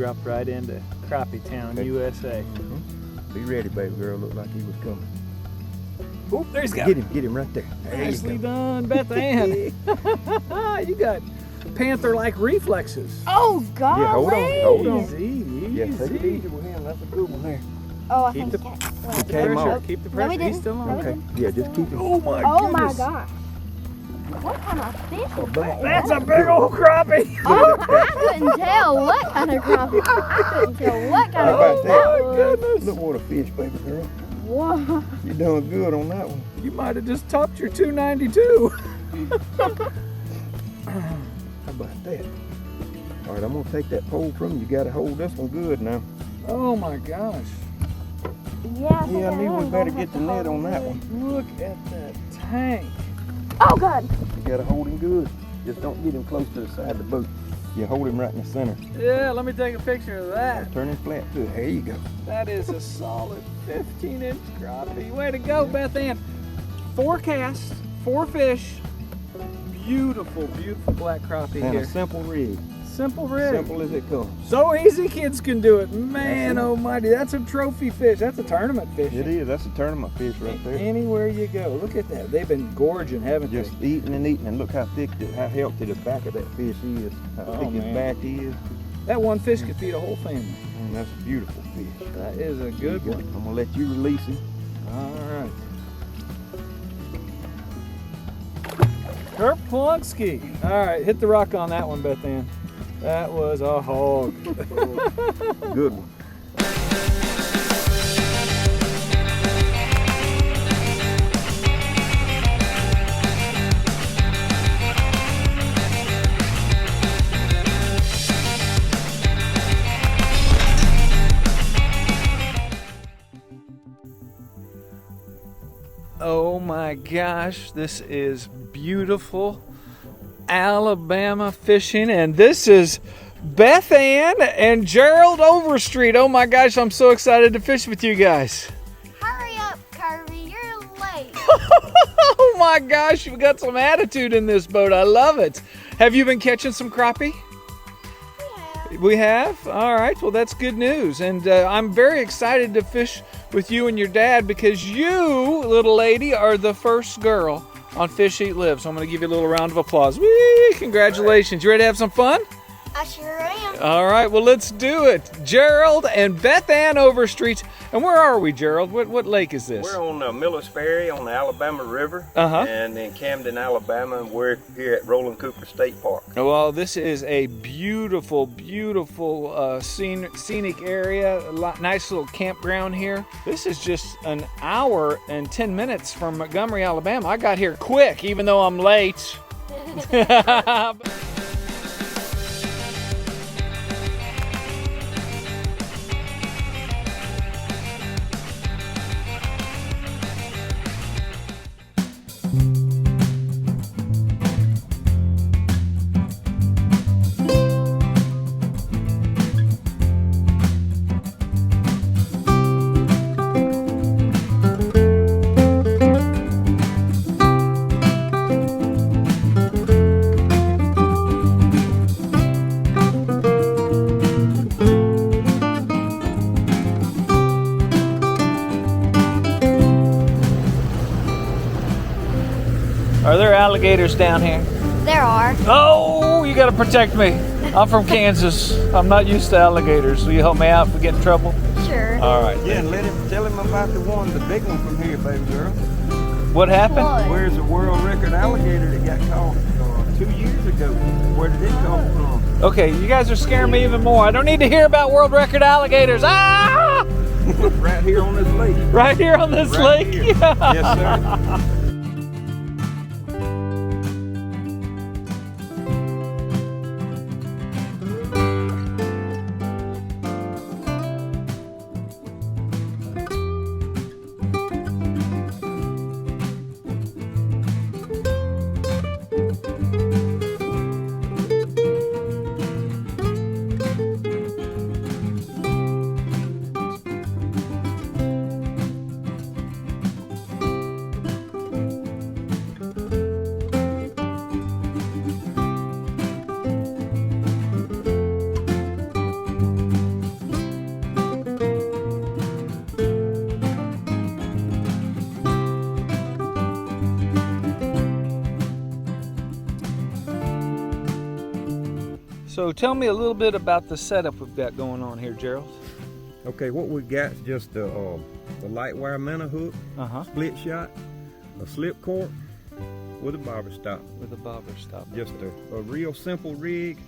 dropped right into Crappie Town, Okay. USA. Be ready, baby girl. Looked like he was coming. Oop, there he's got Get him right there. There you Nicely go. done, Beth Ann. You got panther-like reflexes. Oh, God. Yeah, hold on. Easy, easy. Yeah, take it easy with him. That's a good one there. Oh, I Keep think the- that. He came off. Keep the No, he pressure. He's didn't. still No, on. he Okay. Yeah, just keep him. Oh my Oh, my goodness. gosh. What kind of fish is that? That's a big old crappie. Oh, I couldn't tell what kind of crappie. I couldn't tell what kind How of about fish that? that was. Goodness. Look what a fish, baby girl. Whoa. You're doing good on that one. You might have just topped your 292. How about that? All right, I'm gonna take that pole from you. You gotta hold this one good now. Oh my gosh. Yeah, Yeah, I knew we better get the net on that one. Look at that tank. Oh, God. You gotta hold him good. Just don't get him close to the side of the boat. You hold him right in the center. Yeah, let me take a picture of that. Turn him flat too. There you go. That is a solid 15-inch crappie. Way to go, Beth Ann. 4 casts, 4 fish. Beautiful, beautiful black crappie And here. a simple rig. Simple rig. Simple as it comes. So easy, kids can do it. Man almighty, that's a trophy fish. That's a tournament fish. It is. That's a tournament fish right there. Anywhere you go. Look at that. They've been gorging, haven't Just eating and eating, and look how thick, how healthy the back of that fish is. How Oh, thick his man. back is. they? That one fish could feed a whole family. And that's a beautiful fish. That is a good one. I'm gonna let you release him. All right. Kurt Plunksky. All right, hit the rock on that one, Beth Ann. That was a hog. Good one. Oh my gosh, this is beautiful Alabama fishing, and this is Beth Ann and Gerald Overstreet. Oh my gosh, I'm so excited to fish with you guys. Hurry up, Kirby. You're late. Oh my gosh, you've got some attitude in this boat. I love it. Have you been catching some crappie? Yeah. We have? All right, well that's good news. And I'm very excited to fish with you and your dad because you, little lady, are the first girl on Fish Eat Live. So I'm going to give you a little round of applause. Whee! Congratulations. You ready to have some fun? I sure am. All right, well let's do it. Gerald and Beth Ann Overstreet. And where are we, Gerald? What lake is this? We're on Millis Ferry on the Alabama River, Uh-huh. and in Camden, Alabama, and we're here at Roland Cooper State Park. Well, this is a beautiful, beautiful scenic area. Nice little campground here. This is just an hour and 10 minutes from Montgomery, Alabama. I got here quick, even though I'm late. Are there alligators down here? There are. Oh, you gotta protect me. I'm from Kansas. I'm not used to alligators. Will you help me out if we get in trouble? Sure. All right. Yeah, and tell him about the big one from here, baby girl. What happened? What? Where's the world record alligator that got caught 2 years ago? Where did it come from? Okay, you guys are scaring me even more. I don't need to hear about world record alligators. Ah! Right here on this lake. Right here on this Right lake. here. Yes, sir. So tell me a little bit about the setup we've got going on here, Gerald. Okay, what we got is just the light wire minnow hook, split shot, a slip cork with a bobber stop. With a bobber stop. Just a real simple rig.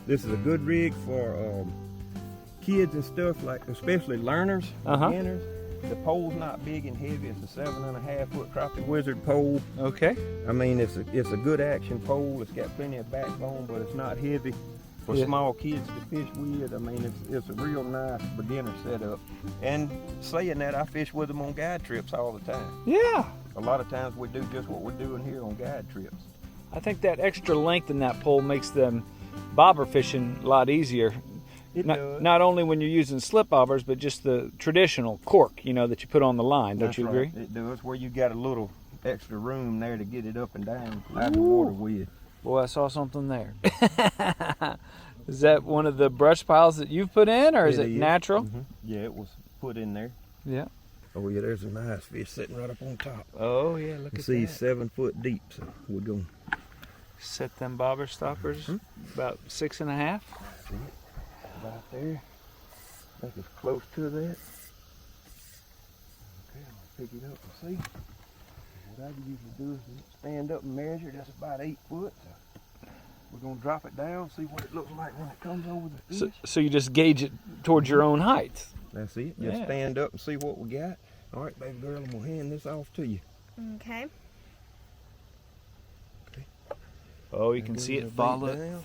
This is a good rig for kids and stuff, like especially learners, beginners. The pole's not big and heavy. It's a 7.5 foot crappie wizard pole. Okay. I mean, it's a good action pole. It's got plenty of backbone, but it's not heavy for small kids to fish with. I mean, it's a real nice beginner setup. And saying that, I fish with them on guide trips all the time. Yeah. A lot of times we do just what we're doing here on guide trips. I think that extra length in that pole makes them bobber fishing a lot easier. It does. Not only when you're using slip bobbers, but just the traditional cork, you know, that you put on the line. Don't you agree? It does, where you got a little extra room there to get it up and down out of the water with. Boy, I saw something there. Is that one of the brush piles that you've put in, or is it natural? Yeah, it was put in there. Yeah. Oh yeah, there's a nice fish sitting right up on top. Oh yeah, look at that. See, he's 7 foot deep, so we're going to set them bobber stoppers about 6.5. see it right there. I think it's close to that. Okay, I'm gonna pick it up and see. What I usually do is stand up and measure. That's about 8 foot. So we're gonna drop it down, see what it looks like when it comes over the fish. So you just gauge it towards your own height. That's it. Just stand up and see what we got. All right, baby girl, I'm gonna hand this off to you. Okay. Oh, you can see it falling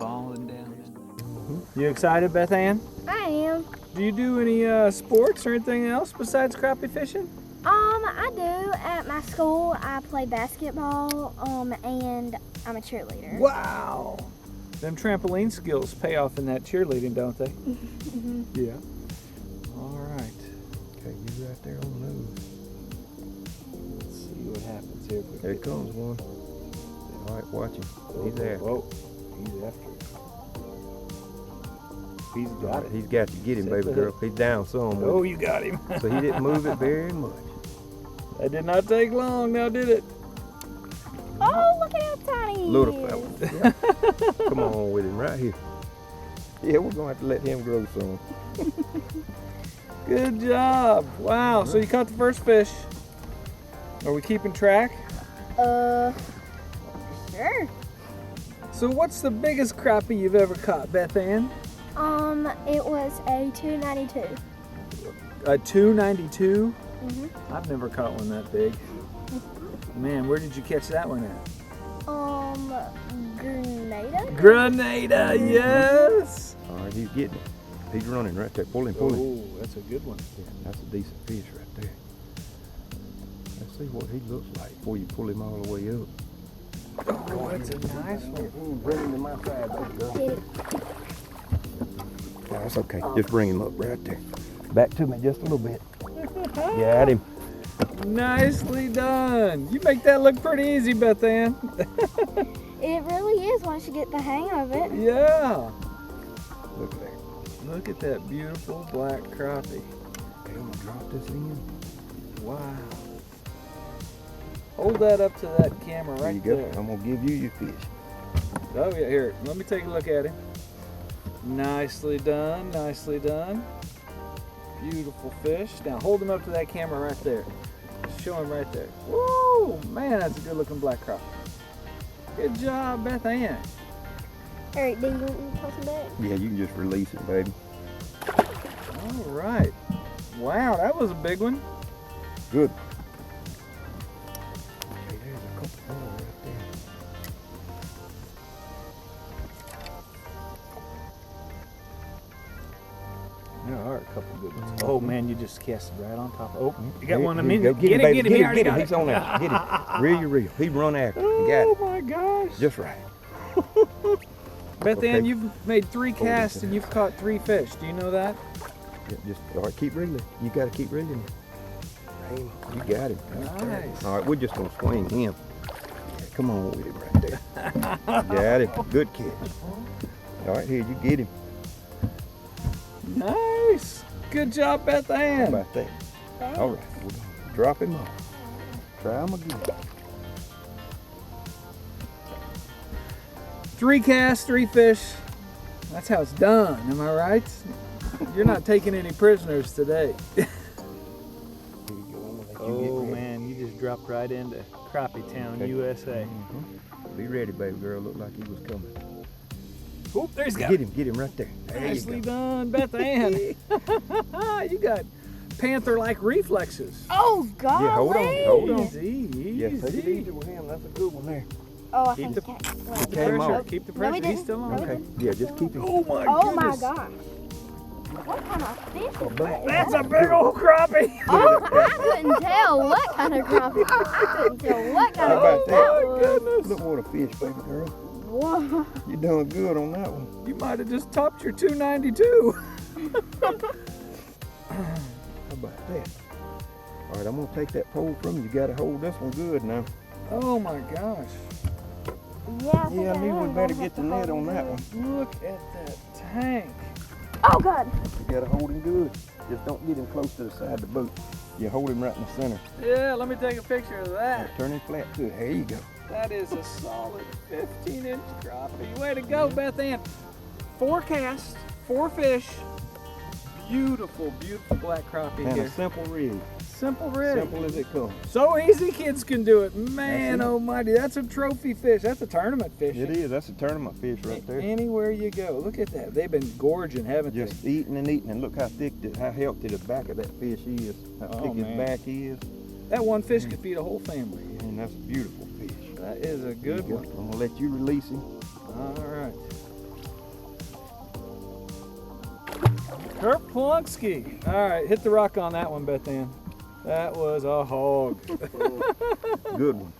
down. You excited, Beth Ann? I am. Do you do any sports or anything else besides crappie fishing? I do. At my school, I play basketball, and I'm a cheerleader. Wow. Them trampoline skills pay off in that cheerleading, don't they? Yeah. All right. Okay, you right there on the nose. Let's see what happens here. There comes one. All right, watch him. He's there. Whoa. He's after it. He's got it. He's got you. Get him, baby girl. He's down some. Oh, you got him. So he didn't move it very much. That did not take long, now did it? Oh, look at how tiny he Little is. fella. Yeah. Come on with him right here. Yeah, we're gonna have to let him grow some. Good job. Wow, so you caught the first fish. Are we keeping track? Sure. So what's the biggest crappie you've ever caught, Beth Ann? It was a 292. A 292? Mm-hmm. I've never caught one that big. Man, where did you catch that one at? Grenada? Grenada, yes! All right, he's getting it. He's running right there. Pull him, pull him. Oh, that's a good one. Yeah, that's a decent fish right there. Let's see what he looks like before you pull him all the way up. Oh, that's a nice one. Bring him to my side, baby girl. Get it. No, that's okay. Just bring him up right there. Back to me just a little bit. Got him. Nicely done. You make that look pretty easy, Beth Ann. It really is once you get the hang of it. Yeah. Look there. Look at that beautiful black crappie. Okay, I'm gonna drop this in. Wow. Hold that up to that camera There right you go. there. I'm gonna give you your fish. Oh yeah, here. Let me take a look at him. Nicely done, nicely done. Beautiful fish. Now hold him up to that camera right there. Show him right there. Whoa, man, that's a good looking black crappie. Good job, Beth Ann. Alright, do you want me to toss him back? Yeah, you can just release it, baby. All right. Wow, that was a big one. Good. Okay, there's a couple more right there. There are a couple good ones. Oh man, you just cast it right on top. Oh, you got Here- one. here you go. Get him, baby. get him. He already Get him. got He's it. on there. Get him. Reel you reel. He run after him. You got Oh it. my gosh. Just right. Beth Okay. Ann, you've made 3 Hold it casts there. and you've caught 3 fish. Do you know that? Yeah, just all right. Keep reeling. You got to keep reeling. Hey, you got him. Nice. All right, we're just gonna swing him. Yeah, come on with him right there. Got him. Good catch. All right, here you get him. Nice. Good job, Beth How Ann. about that? Thanks. All right, we're gonna drop him off. Try him again. 3 casts, 3 fish. That's how it's done, am I right? You're not taking any prisoners today. Oh man, you just dropped right into Crappie Town, USA. Be ready, baby girl. Looked like he was coming. Oh, there's got Get him right there. There you Nicely go. done, Beth Ann. You got panther-like reflexes. Oh, God. Yeah, hold on. Easy, Yeah, take it easy. easy with him. That's a good one there. Oh, I Keep think the- he can't. Keep the Came pressure. off. Keep the No, pressure. we He's didn't. still on. No, we Okay. Yeah, just keep him. Oh my Oh, my goodness. gosh. What kind of fish is that? That's a big old crappie. Oh, I couldn't tell what kind of crappie. I couldn't tell what kind of How about fish that? that was. Goodness. Look what a fish, baby girl. Whoa. You're doing good on that one. You might have just topped your 292. How about that? All right, I'm gonna take that pole from you. You gotta hold this one good now. Oh my gosh. Yeah, Yeah, I knew we better get the net on that one. Look at that tank. Oh, God. You gotta hold him good. Just don't get him close to the side of the boat. You hold him right in the center. Yeah, let me take a picture of that. Turn him flat to it. There you go. That is a solid 15-inch crappie. Way to go, Beth Ann. 4 casts, 4 fish. Beautiful, beautiful black crappie And here. a simple rig. Simple rig. Simple as it comes. So easy, kids can do it. Man That's it. almighty, that's a trophy fish. That's a tournament fish. It is. That's a tournament fish right there. Anywhere you go. Look at that. They've been gorging, haven't Just they? eating and eating, and look how thick, how healthy the back of that fish is. How Oh, thick man. his back is. That one fish could feed a whole family. And that's a beautiful fish. That is a good There you one. go. I'm gonna let you release him. All right. Kurt Plunksky. All right, hit the rock on that one, Beth Ann. That was a hog. Good one.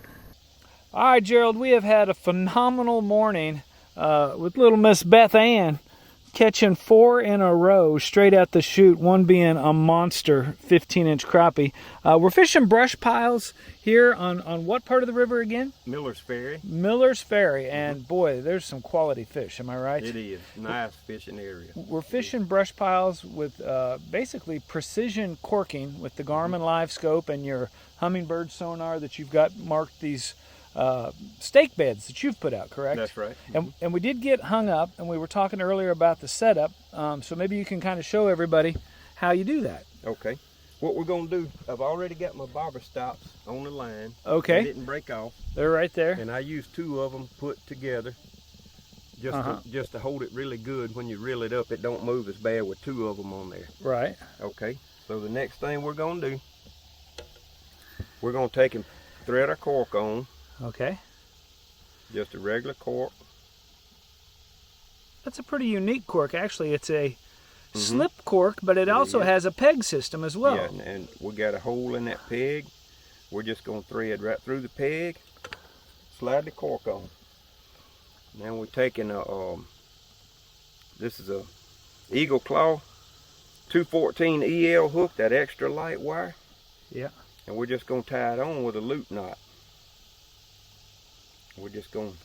All right, Gerald, we have had a phenomenal morning with little Miss Beth Ann catching 4 in a row straight at the chute, one being a monster 15-inch crappie. We're fishing brush piles here on what part of the river again? Miller's Ferry. Miller's Ferry, and boy, there's some quality fish, am I right? It is. Nice fishing area. We're fishing brush piles with basically precision corking with the Garmin Live Scope and your Humminbird sonar that you've got marked these stake beds that you've put out, correct? That's right. And we did get hung up, and we were talking earlier about the setup, so maybe you can kind of show everybody how you do that. Okay. What we're going to do, I've already got my bobber stops on the line. Okay. They didn't break off. They're right there. And I used 2 of them put together just to hold it really good. When you reel it up, it don't move as bad with 2 of them on there. Right. Okay. So the next thing we're going to do, we're going to take and thread our cork on. Okay. Just a regular cork. That's a pretty unique cork, actually. It's a slip cork, but it also has a peg system as well. Yeah, and we got a hole in that peg. We're just going to thread right through the peg, slide the cork on. Now we're taking a, this is a Eagle Claw 214 EL hook, that extra light wire. Yeah. And we're just going to tie it on with a loop knot. We're just going to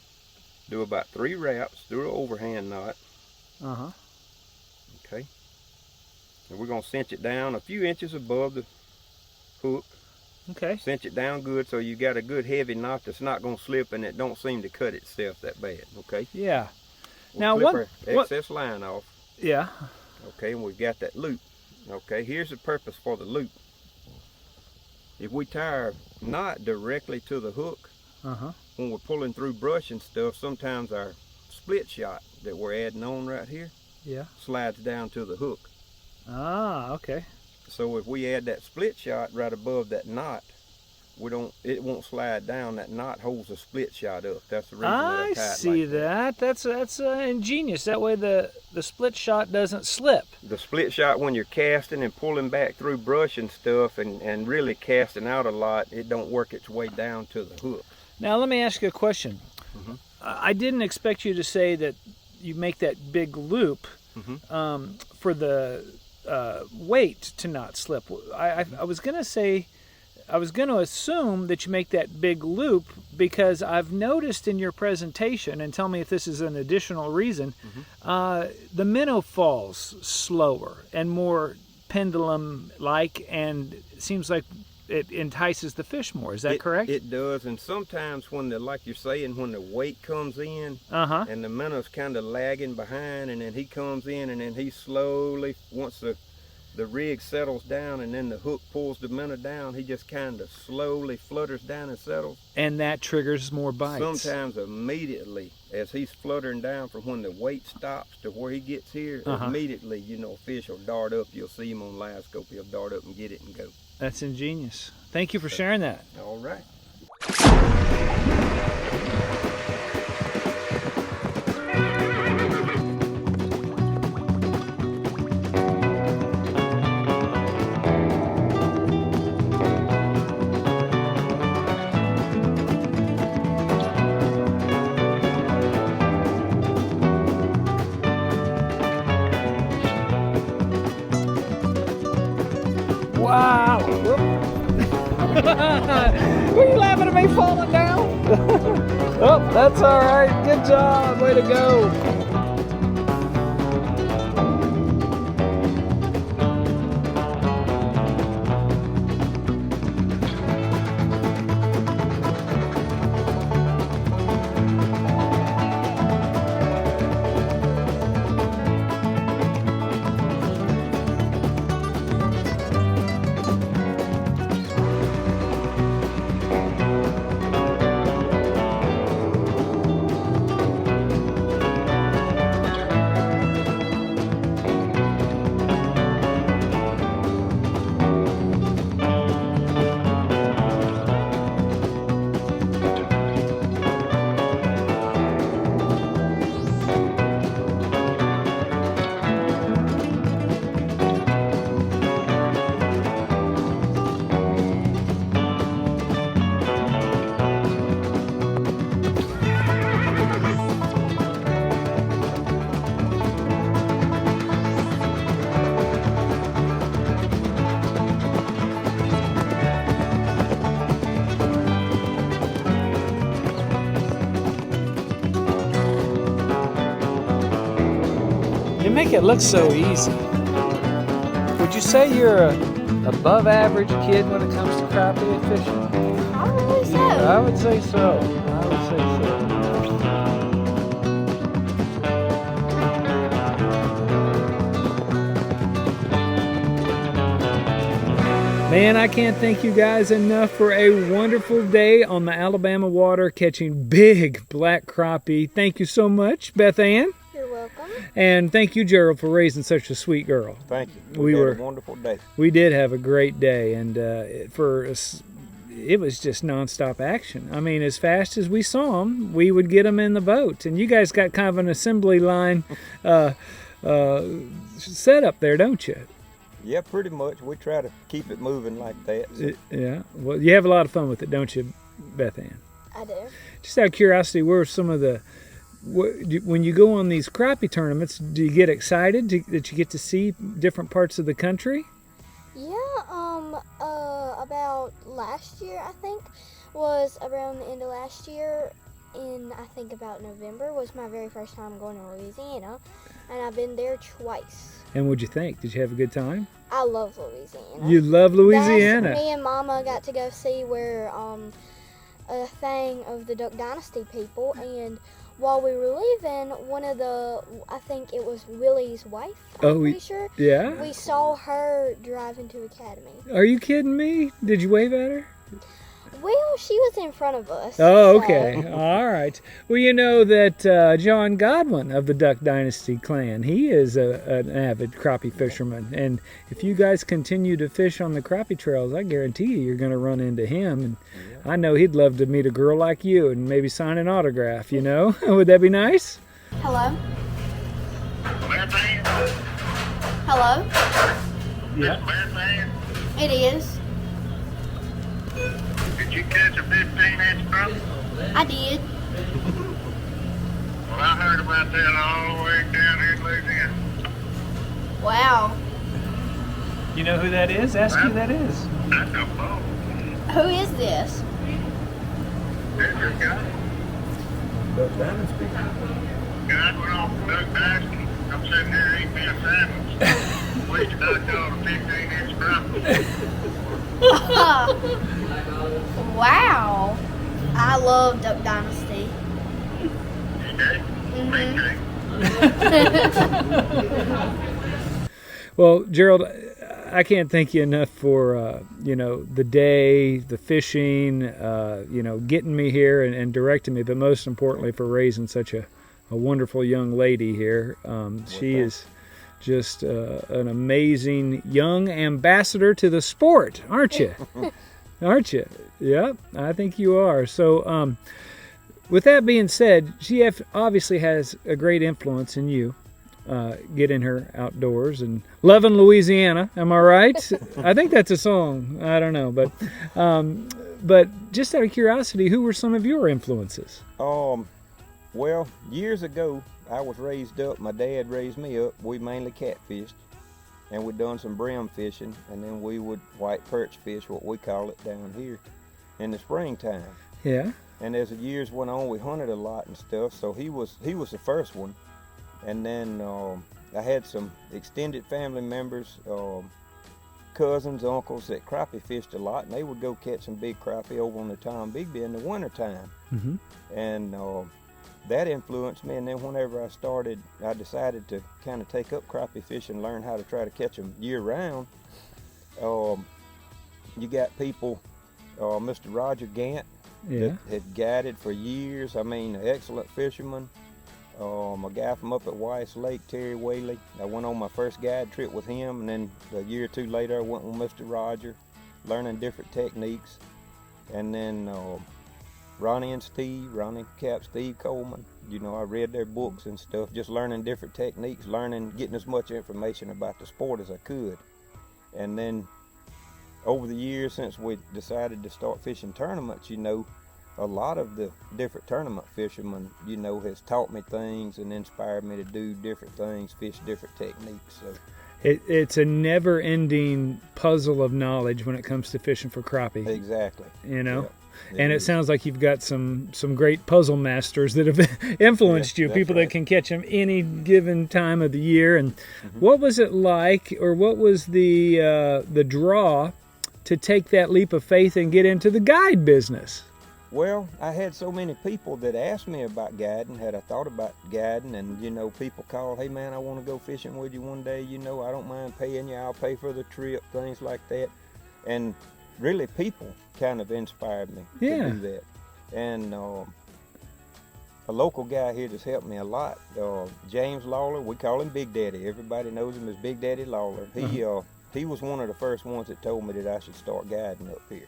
do about 3 wraps through an overhand knot. Uh-huh. Okay. And we're going to cinch it down a few inches above the hook. Okay. Cinch it down good so you got a good heavy knot that's not going to slip and it don't seem to cut itself that bad. Okay. Yeah. We'll Now clip what? our excess line off. Yeah. Okay, and we've got that loop. Okay, here's the purpose for the loop. If we tie our knot directly to the hook, when we're pulling through brush and stuff, sometimes our split shot that we're adding on right here Yeah. slides down to the hook. Ah, okay. So if we add that split shot right above that knot, it won't slide down. That knot holds the split shot up. That's the reason that I I tie it see like that. That's ingenious. That way the split shot doesn't slip. The split shot, when you're casting and pulling back through brush and stuff and really casting out a lot, it don't work its way down to the hook. Now let me ask you a question. I didn't expect you to say that you make that big loop for the weight to not slip. I was going to say, I was going to assume that you make that big loop because I've noticed in your presentation, and tell me if this is an additional reason, the minnow falls slower and more pendulum-like, and it seems like it entices the fish more. Is that correct? It does, and sometimes when like you're saying, when the weight comes in, and the minnow's kind of lagging behind, and then he comes in, and then he slowly, once the rig settles down and then the hook pulls the minnow down, he just kind of slowly flutters down and settles. And that triggers more bites. Sometimes immediately, as he's fluttering down from when the weight stops to where he gets here, immediately, you know, fish will dart up. You'll see him on live scope. He'll dart up and get it and go. That's ingenious. Thank you for sharing that. All right. Wow! Were you laughing at me falling down? Oh, that's all right. Good job. Way to go. You make it look so easy. Would you say you're a above average kid when it comes to crappie fishing? Probably so. I would say so. I would say so. Man, I can't thank you guys enough for a wonderful day on the Alabama water catching big black crappie. Thank you so much, Beth Ann. You're welcome. And thank you, Gerald, for raising such a sweet girl. Thank you. We had a wonderful day. We did have a great day, and for us, it was just nonstop action. I mean, as fast as we saw them, we would get them in the boat. And you guys got kind of an assembly line set up there, don't you? Yeah, pretty much. We try to keep it moving like that. So. Yeah. Well, you have a lot of fun with it, don't you, Beth Ann? I do. Just out of curiosity, where are some of the... When you go on these crappie tournaments, do you get excited that you get to see different parts of the country? Yeah, about last year, I think, was around the end of last year, in I think about November, was my very first time going to Louisiana, and I've been there twice. And what'd you think? Did you have a good time? I love Louisiana. You love Louisiana? Me and Mama got to go see where a thing of the Duck Dynasty people, and while we were leaving, one of the, I think it was Willie's wife, I'm pretty sure. Yeah? We saw her drive into Academy. Are you kidding me? Did you wave at her? Well, she was in front of us. Oh, so. okay. All right. Well, you know that John Godwin of the Duck Dynasty clan, he is an avid crappie fisherman. And if you guys continue to fish on the crappie trails, I guarantee you're going to run into him. And I know he'd love to meet a girl like you and maybe sign an autograph, you know? Would that be nice? Hello? Hello? Yeah. It is. Did you catch a 15-inch crappie? I did. Well, I heard about that all the way down here in Louisiana. Wow. You know who that is? Ask who that is. I don't know. Who is this? There's your guy. Duck Dynasty. God went off to Duck Dynasty. I'm sitting here eating me a sandwich. We stuck on a 15-inch crappie. Wow. I love Duck Dynasty. Well, Gerald, I can't thank you enough for the day, the fishing, getting me here and directing me, but most importantly for raising such a wonderful young lady here. She is just an amazing young ambassador to the sport, aren't you? Aren't you? Yeah, I think you are. So, with that being said, she obviously has a great influence in you. Getting her outdoors and loving Louisiana. Am I right? I think that's a song. I don't know, but just out of curiosity, who were some of your influences? Well, years ago, I was raised up. My dad raised me up. We mainly catfished, and we'd done some brim fishing, and then we would white perch fish, what we call it down here, in the springtime. Yeah. And as the years went on, we hunted a lot and stuff. So he was the first one. And then I had some extended family members, cousins, uncles that crappie fished a lot, and they would go catch some big crappie over on the Tom Bigby in the wintertime. Mm-hmm. And that influenced me. And then whenever I decided to kind of take up crappie fishing, learn how to try to catch them year round. You got people, Mr. Roger Gant, that had guided for years. I mean, an excellent fisherman. A guy from up at Weiss Lake, Terry Whaley. I went on my first guide trip with him, and then a year or two later I went with Mr. Roger, learning different techniques. And then Ronnie Cap, Steve Coleman, I read their books and stuff, just learning different techniques, getting as much information about the sport as I could. And then over the years since we decided to start fishing tournaments, a lot of the different tournament fishermen, has taught me things and inspired me to do different things, fish different techniques. So it's a never-ending puzzle of knowledge when it comes to fishing for crappie. Exactly. Yeah, and it sounds like you've got some great puzzle masters that have influenced you, people that can catch them any given time of the year. And what was it like, or what was the draw to take that leap of faith and get into the guide business? Well, I had so many people that asked me about guiding, had I thought about guiding, and people called, hey man, I want to go fishing with you one day, I don't mind paying you, I'll pay for the trip, things like that. And really people kind of inspired me to do that. And a local guy here that's helped me a lot, James Lawler, we call him Big Daddy, everybody knows him as Big Daddy Lawler. He was one of the first ones that told me that I should start guiding up here.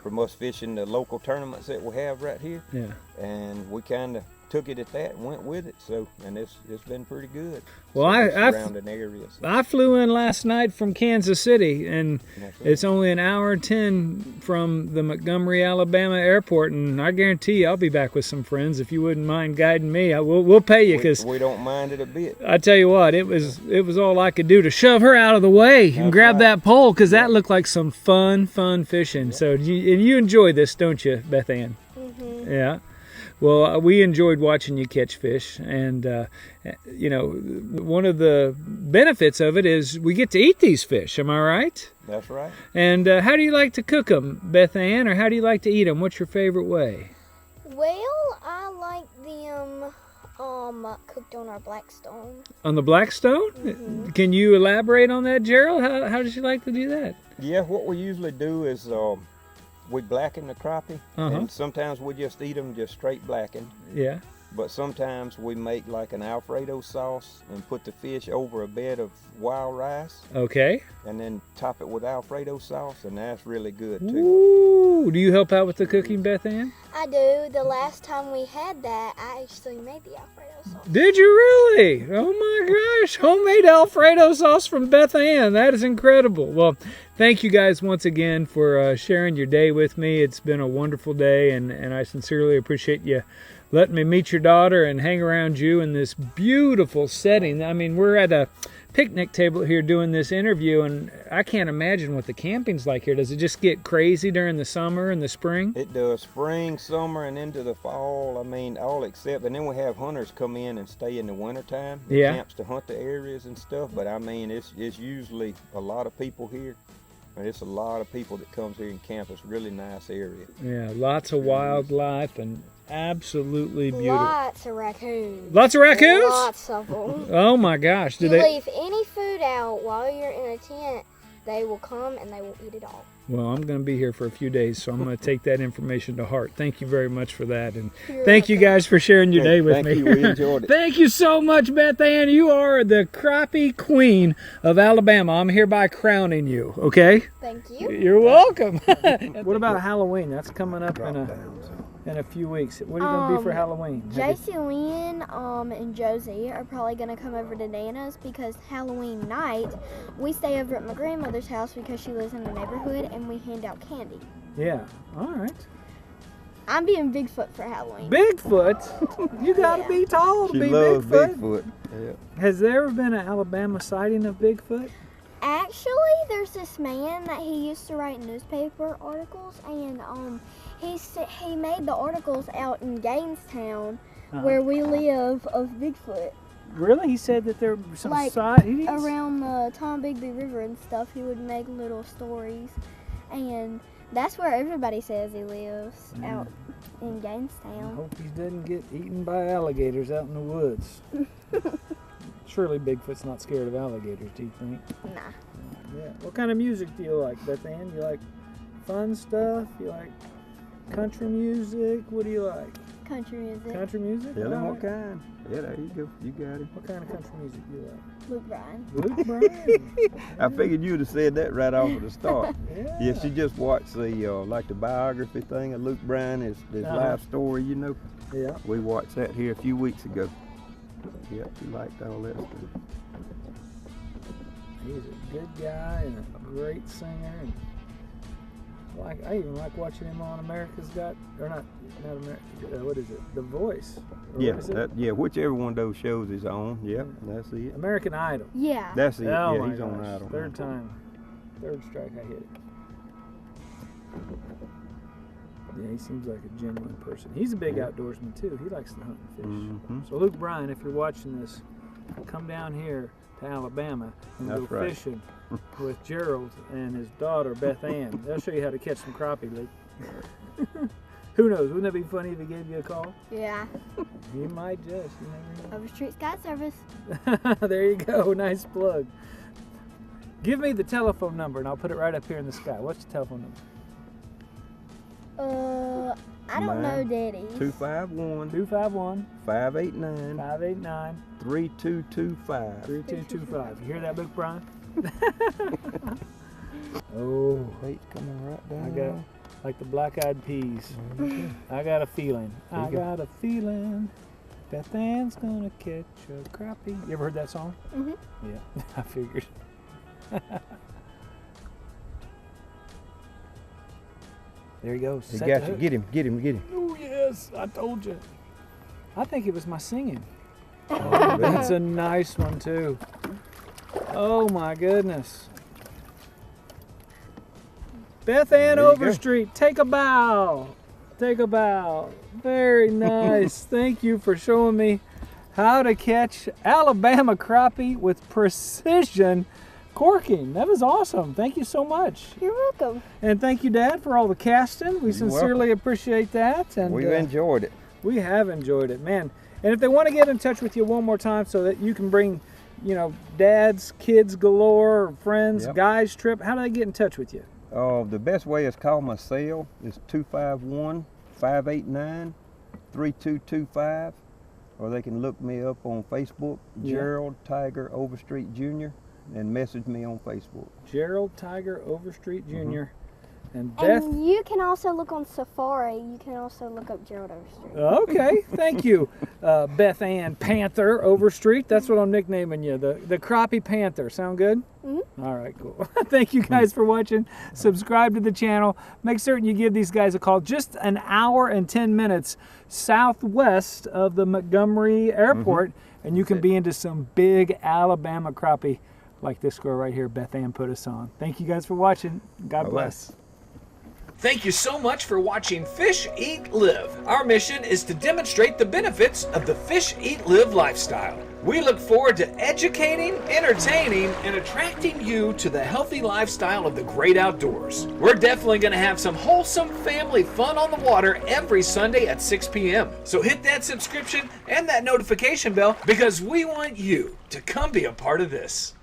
From us fishing the local tournaments that we have right here. Yeah. And we kind of took it at that and went with it. So, and it's been pretty good. Well, surrounding areas. I flew in last night from Kansas City, and it's only an hour and 10 from the Montgomery, Alabama airport, and I guarantee you I'll be back with some friends. If you wouldn't mind guiding me, we'll pay you, because we don't mind it a bit. I tell you what, it was all I could do to shove her out of the way and grab that pole, because that looked like some fun fishing. Yeah. So you enjoy this, don't you, Beth Ann? Mm-hmm. Yeah. Well, we enjoyed watching you catch fish, and one of the benefits of it is we get to eat these fish. Am I right? That's right. And how do you like to cook them, Beth Ann, or how do you like to eat them? What's your favorite way? Well, I like them cooked on our Blackstone. On the Blackstone? Mm-hmm. Can you elaborate on that, Gerald? How does you like to do that? Yeah, what we usually do is we blacken the crappie, and sometimes we just eat them just straight blackened. Yeah. But sometimes we make like an Alfredo sauce and put the fish over a bed of wild rice. Okay. And then top it with Alfredo sauce, and that's really good too. Ooh, do you help out with the cooking, Beth Ann? I do. The last time we had that, I actually made the Alfredo sauce. Did you really? Oh my gosh, homemade Alfredo sauce from Beth Ann. That is incredible. Well, thank you guys once again for sharing your day with me. It's been a wonderful day, and I sincerely appreciate you letting me meet your daughter and hang around you in this beautiful setting. I mean, we're at a picnic table here doing this interview, and I can't imagine what the camping's like here. Does it just get crazy during the summer and the spring? It does. Spring, summer, and into the fall. I mean, all except, and then we have hunters come in and stay in the wintertime. Camps to hunt the areas and stuff. But I mean, it's usually a lot of people here. And it's a lot of people that comes here and camp. It's a really nice area. Yeah, lots of wildlife and absolutely beautiful. Lots of raccoons. Lots of raccoons? Lots of them. Oh my gosh. Do You they? leave any food out while you're in a tent, they will come and they will eat it all. Well, I'm going to be here for a few days, so I'm going to take that information to heart. Thank you very much for that. And You're thank you welcome. guys for sharing your day with Thank me. you. We enjoyed it. Thank you so much, Beth Ann. You are the crappie queen of Alabama. I'm hereby crowning you, okay? Thank you. You're welcome. What about Halloween? That's coming up in a few weeks. What are you going to be for Halloween? JC Lynn and Josie are probably going to come over to Nana's because Halloween night, we stay over at my grandmother's house because she lives in the neighborhood and we hand out candy. Yeah, all right. I'm being Bigfoot for Halloween. Bigfoot? You got to be tall to She be loves Bigfoot. Bigfoot. Yeah. Has there ever been an Alabama sighting of Bigfoot? Actually, there's this man that he used to write newspaper articles, and he made the articles out in Gainestown, where we live, of Bigfoot. Really? He said that there were some Like, sightings? Around the Tombigbee River and stuff, he would make little stories, and that's where everybody says he lives, out in I Gainestown. hope he doesn't get eaten by alligators out in the woods. Surely Bigfoot's not scared of alligators, do you think? Nah. Yeah. What kind of music do you like, Beth Ann? You like fun stuff? You like country music? What do you like? Country music. Country music? Tell him All what right. kind. Yeah, there you go. You got it. What kind of country music do you like? Luke Bryan. Luke Bryan. I figured you'd have said that right off of the start. Yeah. Yeah, she just watched the like the biography thing of Luke Bryan, his life story, you know. Yeah. We watched that here a few weeks ago. Yeah, she liked all that stuff. He's a good guy and a great singer. And I even like watching him on America's Got, or not America, what is it? The Voice. Or Yeah, what is it? whichever one of those shows is on. Yep, that's it. American Idol. Yeah. That's it. Oh yeah, my he's on gosh. Idol. Third strike I hit it. Yeah, he seems like a genuine person. He's a big outdoorsman too. He likes to hunt and fish. Mhm. So Luke Bryan, if you're watching this, come down here to Alabama and That's go right. fishing with Gerald and his daughter Beth Ann. They'll show you how to catch some crappie, Luke. Who knows? Wouldn't that be funny if he gave you a call? Yeah. He might just. You never Overstreet Sky Service. know. There you go. Nice plug. Give me the telephone number and I'll put it right up here in the sky. What's the telephone number? I don't know Daddy's. 251 251 589 589 3225. 3225. You hear that, Luke Bryan? Oh, Weight's coming right down. I got like the Black Eyed Peas. I got a feeling. There you I go. got a feeling. Beth Ann's gonna catch a crappie. You ever heard that song? Mhm. Yeah, I figured. There he goes. He Set got the you. hook. Get him. Oh yes, I told you. I think it was my singing. Oh, That's a nice one too. Oh my goodness. Beth Ann There you go. Overstreet, take a bow. Take a bow. Very nice. Thank you for showing me how to catch Alabama crappie with precision corking. That was awesome. Thank you so much. You're welcome. And thank you, Dad, for all the casting. We You're sincerely appreciate that. And We've enjoyed it. we have enjoyed it, man. And if they want to get in touch with you one more time so that you can bring, you know, dads, kids galore, friends, Yep. guys trip, how do they get in touch with you? The best way is call my cell. It's 251-589-3225. Or they can look me up on Facebook, Yeah. Gerald Tiger Overstreet Jr., and message me on Facebook. Gerald Tiger Overstreet Jr. And Beth. And you can also look on Safari. You can also look up Gerald Overstreet. Okay, thank you, Beth Ann Panther Overstreet. That's what I'm nicknaming you, the Crappie Panther. Sound good? Mm-hmm. All right, cool. Thank you guys for watching. Subscribe to the channel. Make certain you give these guys a call. Just an hour and 10 minutes southwest of the Montgomery Airport, and you can be into some big Alabama crappie like this girl right here, Beth Ann, put us on. Thank you guys for watching. God Bye-bye. bless. Thank you so much for watching Fish, Eat, Live. Our mission is to demonstrate the benefits of the Fish, Eat, Live lifestyle. We look forward to educating, entertaining, and attracting you to the healthy lifestyle of the great outdoors. We're definitely going to have some wholesome family fun on the water every Sunday at 6 p.m. So hit that subscription and that notification bell because we want you to come be a part of this.